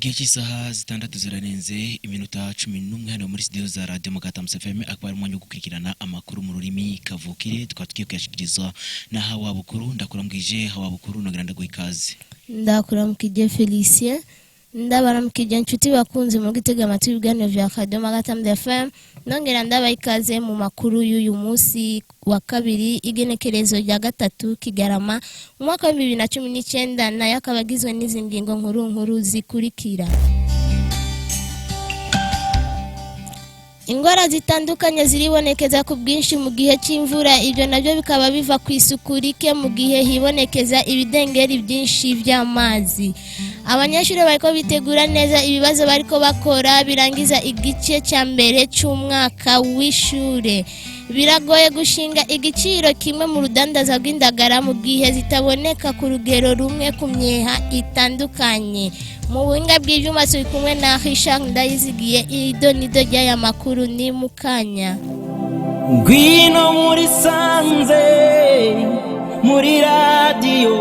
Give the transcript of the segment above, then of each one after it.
Igihe cy'isaha zitandatu zirarenze iminota 11 hano muri studio za Radio Mugatamse FM akaba umwanya wo gukurikirana amakuru mu rurimi kavukire twatukiye kuyashikirizwa na Hawa Bukuru. Ndakuramwije Hawa Bukuru nagiranda guikaze. Ndakuramukije Felicien. Ndabaramukije inshuti bakunze mu gitega amatwi ibiganiro vya Radio Mugatamse FM. Nongera ndabayikaze mu makuru y'uyu munsi wa kabiri igenekerezo rya gatatu Kigarama umwaka wa 2019 na yakabagizwe n'izi ngingo nkuru zikurikira. Ingwara zitandukanye ziribonekeza ku bwinshi mu gihe cy'imvura, ibyo nabyo bikaba biva ku isuku rike mu gihe hibonekeza ibidengeri byinshi by'amazi. Abanyeshuri bariko bitegura neza ibibazo bariko bakora birangiza igice cya mbere cy'umwaka w'ishure. Biragoye gushinga igiciro kimwe mu rudandaza rw'indagara mu gihe zitaboneka ku rugero rumwe ku myeha itandukanye. Mu buhinga bw'ivyuma turi kumwe na Richard Ndayizigiye, idonido ry'aya makuru ni mukanya. Ngwino muri sanze muri radio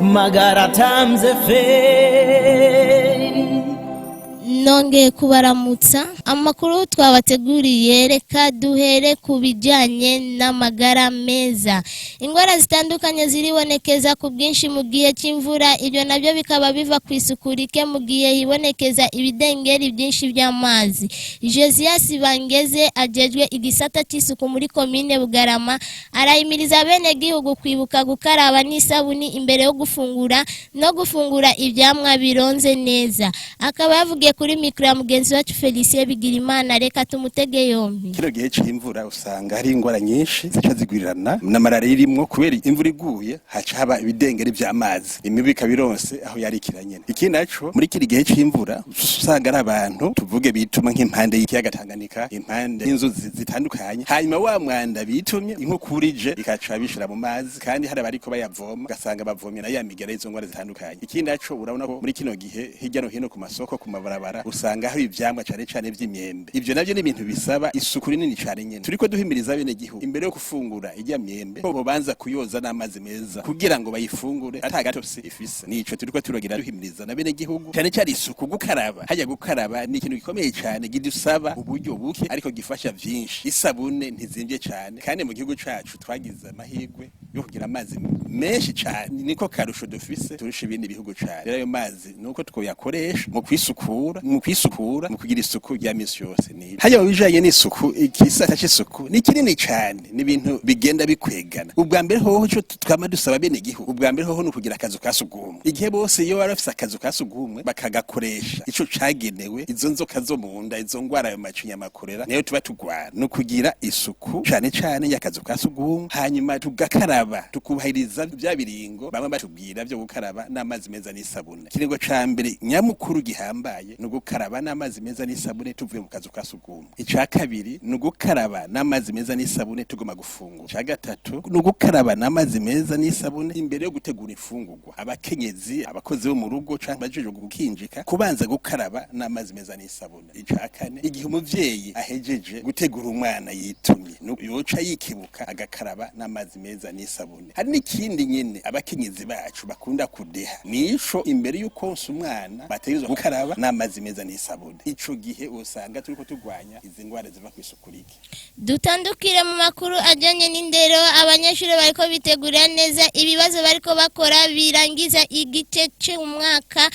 Mugatamse FM. Nongeye kubaramutsa amakuru twabateguriye, reka duhere ku bijyanye n'amagara meza. Ingwara zitandukanye ziribonekeza ku bwinshi mu gihe cy'imvura, ibyo nabyo bikaba biva ku isuku rike mu gihe hibonekeza ibidengeri byinshi by'amazi. Josias Bangeze ajejwe igisata cy'isuku muri komine Bugarama arahimiriza bene gihugu kwibuka gukaraba n'isabuni imbere yo gufungura no gufungura ibyamwa bironze neza. Akaba yavugiye kuri mikro ya mugenzi wacu Felicien Bigirimana, reka tumutege yombi. Kino gihe cy'imvura usanga hari ingwara nyinshi zica zigwirirana na malaria irimwo kubera imvura iguye haca haba ibidengeri by'amazi, imibu ikabironse aho yarikiranye. Ikindi naco muri kiri gihe cy'imvura usanga ari abantu tuvuge bituma nk'impande y'ikiyaga Tanganyika, impande y'inzuzi zitandukanye, hanyuma wa mwanda bitumye inkukurije ikaca bishira mu mazi kandi hari bariko bayavoma ugasanga bavomye na ya migera izo ngwara zitandukanye. Ikindi naco urabona ko muri kino gihe hirya no hino ku masoko ku mabarabara usanga hari ivyamwa cyane by'imyembe. Ivyo navyo ni ibintu bisaba isuku rinini cyane nyene. Turiko duhimiriza bene gihugu imbere yo gufungura ijya myembe bo banza kuyoza n'amazi meza kugira ngo bayifungure atagatose ifise. Nico turiko turogira duhimiriza na bene gihugu cyane isuku, gukaraba. Hajya gukaraba ni ikintu gikomeye cyane gidusaba uburyo buke ariko gifasha vyinshi. Isabune ntizimvye cyane kandi mu gihugu cacu twagize amahirwe yo kugira amazi menshi cyane, niko karusho dufise turusha ibindi bihugu cyane. Rero ayo mazi nuko twoyakoresha mu kwisukura mu kugira isuku ya misi yose. Ni hajya bijanye n'isuku, ikisata cy'isuku ni kinini cyane, ni ibintu bigenda bikwegana. Ubwa mbere hoho cyo twama dusaba bene gihugu, ubwa mbere hoho no kugira akazu kasugumwe. Igihe bose iyo barafise akazu kasugumwe bakagakoresha ico cagenewe, izo nzoka zo mu nda, izo ngwara yo macinya makorera nayo tuba tugwana no kugira isuku cyane y'akazu kasugumwe, hanyuma tugakaraba tukubahiriza bya biringo bamwe batubwira byo gukaraba n'amazi meza n'isabune. Kiringo ca mbere nyamukuru gihambaye no gukaraba n'amazi meza n'isabune tuvuye mu kazu kasugumwe. Ica kabiri no gukaraba n'amazi meza n'isabune tugoma gufungura. Ica gatatu no gukaraba n'amazi meza n'isabune imbere yo gutegura ifungurwa. Abakenyezi, abakozi bo mu rugo canke bajeje gukinjika kubanza gukaraba n'amazi meza n'isabune. Ica kane igihe umuvyeyi ahejeje gutegura umwana yitumye yoca yikibuka agakaraba n'amazi meza n'isabune. Hari n'ikindi nyene abakenyezi bacu bakunda kudeha, nico imbere yuko umwana bategerezwa gukaraba n'amazi meza n'isabune. Ico gihe usanga turiko tugwanya izi ngwara ziva kwisukurike. Dutandukire mu makuru ajanye n'indero, abanyeshuri bariko bitegura neza ibibazo bariko bakora birangiza igice cy'umwaka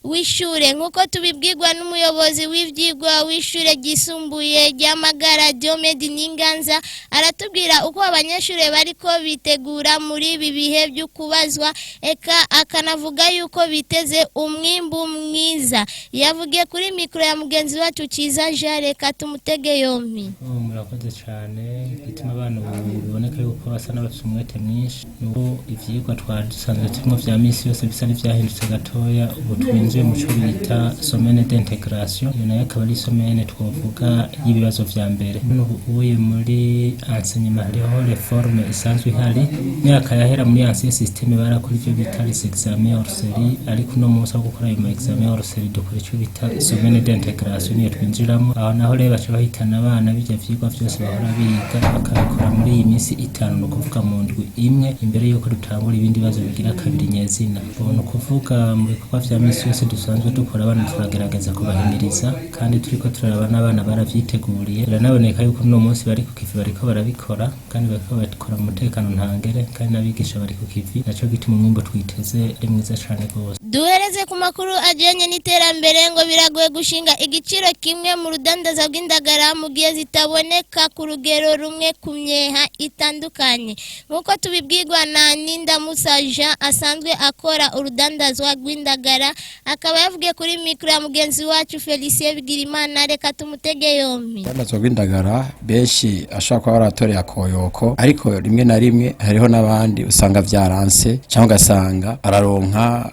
w'ishure, nkuko tubibwirwa n'umuyobozi w'ivyigwa w'ishure gisumbuye ry'amagara Diomede Ninganza. Aratubwira uko abanyeshuri bariko bitegura muri ibi bihe byo kubazwa, eka akanavuga yuko biteze umwimbu mwiza. Yavugiye kuri mikro ya mugenzi wacu Ciza Jare, katumutege yombi. Murakoze cyane, bituma abantu biboneka yuko basa n'abafite umwete mwinshi. Nuko ivyigwa twadusanzwe turimo vya misi yose bisa n'ivyahindutse gatoya, ubu twinjiye mu cyo bita semaine d'intégration. Iyo nayo akaba ari semaine twovuga y'ibibazo vya mbere. Ubuye muri enseignement hariho reforme isanzwe ihari. Myaka yahera muri ancien système barakora ivyo bita les examens hors série, ariko no munsi wo gukora ayo examen hors série dukora icyo bita bita semaine d'intégration niyo twinjiramo aho naho rero baca bahitana abana bijya vyigwa byose bahora biga bakabikora muri iyi minsi 5 no kuvuga mu ndwi imwe imbere yuko dutangura ibindi bibazo bigira kabiri nyezina no kuvuga mu bikorwa vya minsi yose dusanzwe dukora abana turagerageza kubahimiriza kandi turiko turaraba n'abana baravyiteguriye biranaboneka yuko no munsi bari ku kivi bariko barabikora kandi bariko bakora mu mutekano ntangere kandi nabigisha bari ku kivi naco gituma umwimbo twiteze ari mwiza cyane rwose. Duhereze ku makuru ajyanye n'iterambere ngo biragoye gushinga igiciro kimwe mu rudandaza rw'indagara mu gihe zitaboneka ku rugero rumwe ku myeha itandukanye nk'uko tubibwirwa na Nindamusa Jean asanzwe akora urudandazwa rw'indagara akaba yavugiye kuri mikro ya mugenzi wacu Felicien Bigirimana reka tumutege yombi. Urudandazwa rw'indagara benshi ashaka kuba baratoreye akoyoko ariko rimwe na rimwe hariho n'abandi usanga vyaranse cyangwa ugasanga araronka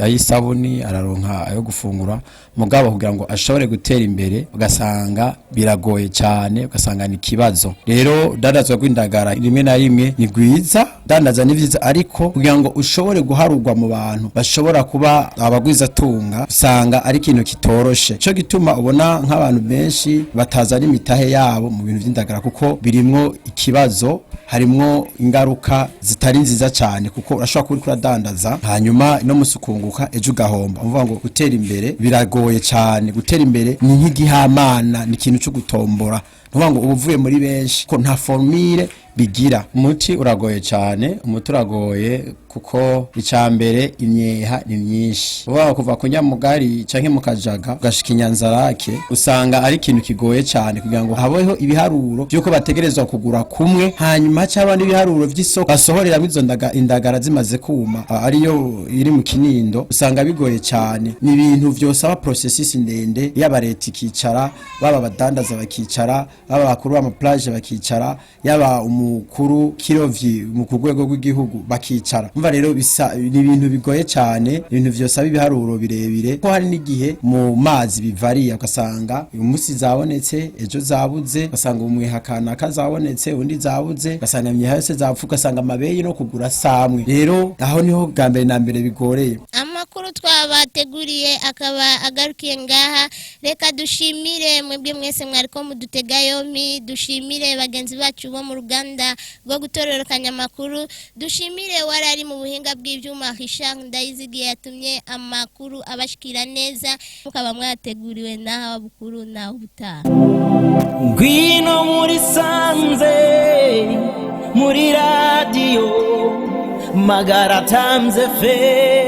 ayisabuni araronka ayo gufungura mugabo kugira ngo ashobore gutera imbere ugasanga biragoye cyane ugasanga ni kibazo. Rero dandazwa rw'indagara rimwe na rimwe ni gwiza dandaza ni vyiza ariko kugira ngo ushobore guharurwa mu bantu bashobora kuba abagwiza tunga usanga ari ikintu kitoroshe cyo gituma ubona nk'abantu benshi batazana imitahe yabo mu bintu vy'indagara kuko birimwo ikibazo harimwo ingaruka zitari nziza cyane kuko urashobora kuri kuradandaza hanyuma no musukunguka ejo ugahomba umvuga ngo gutera imbere biragoye cyane gutera imbere ni nk'igihamana ni ikintu cyo gutombora nuvuga ngo ubuvuye muri benshi ko nta formule bigira umuti uragoye cyane umuti uragoye kuko icambere imyeha ni myinshi uba kuva ku Nyamugari canke mu Kajaga ugashika Inyanzarake usanga ari ikintu kigoye cyane kugira ngo habeho ibiharuro byuko bategerezwa kugura kumwe hanyuma cyabandi ibiharuro vy'isoko basohorera mwizo indagara zimaze kuma ariyo iri mu Kinindo usanga bigoye cyane ni ibintu vyosaba processus ndende yaba leta ikicara baba badandaza bakicara baba bakuru ba plage bakicara yaba umukuru kirovyi mu kugwego rw'igihugu bakicara umva rero bisa ni ibintu bigoye cyane ibintu vyosaba ibiharuro birebire ko hari n'igihe mu mazi bivariya ugasanga uyu munsi zabonetse ejo zabuze ugasanga umwihakana kazabonetse undi zabuze ugasanga imyeha yose zapfuka ugasanga amabeyi no kugura samwe rero aho niho gambere na mbere bigoreye. Amakuru twabateguriye akaba agarukiye ngaha reka dushimire mwebwe mwese mwariko mudutega yombi dushimire bagenzi bacu bo mu ruganda rwo gutororokanya amakuru dushimire warari mu buhinga bw'ivyuma Richard Ndayizigiye yatumye amakuru abashikira neza mukaba mwateguriwe naha bukuru na ubutaha Ngwino muri sanze muri radio Magara Times FM